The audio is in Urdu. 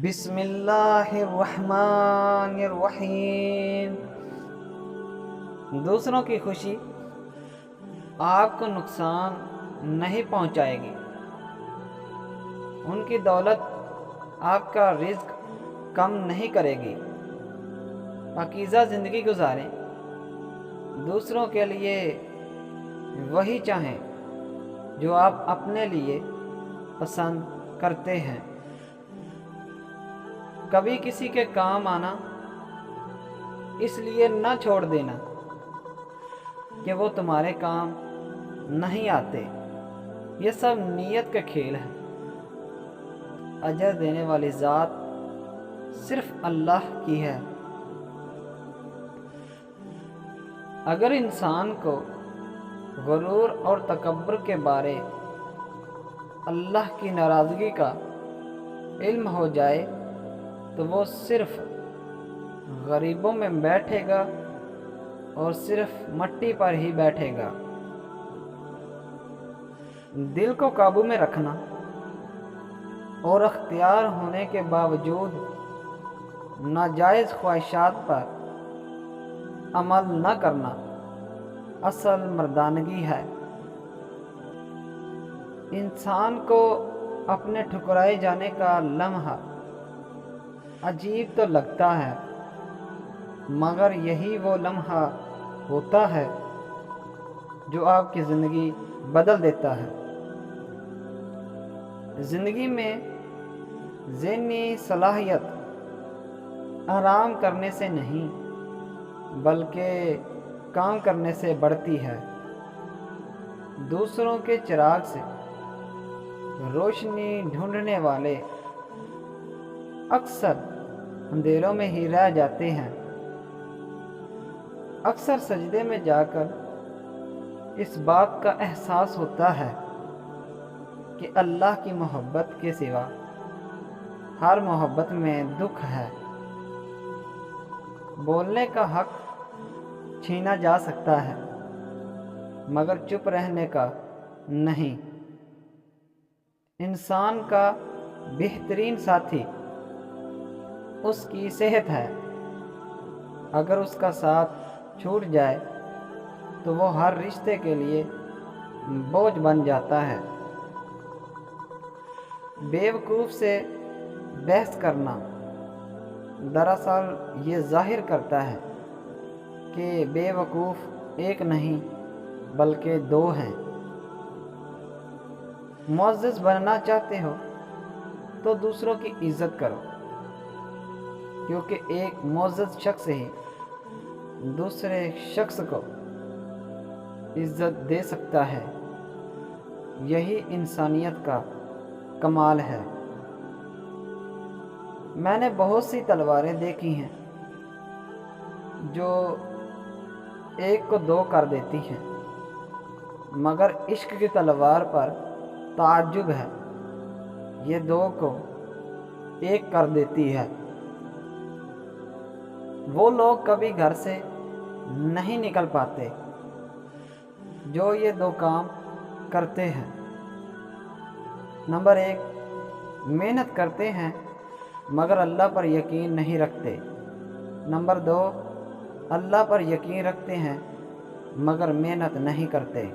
بسم اللہ الرحمن الرحیم۔ دوسروں کی خوشی آپ کو نقصان نہیں پہنچائے گی، ان کی دولت آپ کا رزق کم نہیں کرے گی۔ پاکیزہ زندگی گزاریں، دوسروں کے لیے وہی چاہیں جو آپ اپنے لیے پسند کرتے ہیں۔ کبھی کسی کے کام آنا اس لیے نہ چھوڑ دینا کہ وہ تمہارے کام نہیں آتے، یہ سب نیت کا کھیل ہے۔ اجر دینے والی ذات صرف اللہ کی ہے۔ اگر انسان کو غرور اور تکبر کے بارے اللہ کی ناراضگی کا علم ہو جائے تو وہ صرف غریبوں میں بیٹھے گا اور صرف مٹی پر ہی بیٹھے گا۔ دل کو قابو میں رکھنا اور اختیار ہونے کے باوجود ناجائز خواہشات پر عمل نہ کرنا اصل مردانگی ہے۔ انسان کو اپنے ٹھکرائے جانے کا لمحہ عجیب تو لگتا ہے، مگر یہی وہ لمحہ ہوتا ہے جو آپ کی زندگی بدل دیتا ہے۔ زندگی میں ذہنی صلاحیت آرام کرنے سے نہیں بلکہ کام کرنے سے بڑھتی ہے۔ دوسروں کے چراغ سے روشنی ڈھونڈنے والے اکثر اندھیروں میں ہی رہ جاتے ہیں۔ اکثر سجدے میں جا کر اس بات کا احساس ہوتا ہے کہ اللہ کی محبت کے سوا ہر محبت میں دکھ ہے۔ بولنے کا حق چھینا جا سکتا ہے مگر چپ رہنے کا نہیں۔ انسان کا بہترین ساتھی اس کی صحت ہے، اگر اس کا ساتھ چھوٹ جائے تو وہ ہر رشتے کے لیے بوجھ بن جاتا ہے۔ بے وقوف سے بحث کرنا دراصل یہ ظاہر کرتا ہے کہ بے وقوف ایک نہیں بلکہ دو ہیں۔ معزز بننا چاہتے ہو تو دوسروں کی عزت کرو، کیونکہ ایک معزز شخص ہی دوسرے شخص کو عزت دے سکتا ہے۔ یہی انسانیت کا کمال ہے۔ میں نے بہت سی تلواریں دیکھی ہیں جو ایک کو دو کر دیتی ہیں، مگر عشق کی تلوار پر تعجب ہے، یہ دو کو ایک کر دیتی ہے۔ وہ لوگ کبھی گھر سے نہیں نکل پاتے جو یہ دو کام کرتے ہیں۔ نمبر 1، محنت کرتے ہیں مگر اللہ پر یقین نہیں رکھتے۔ نمبر 2، اللہ پر یقین رکھتے ہیں مگر محنت نہیں کرتے۔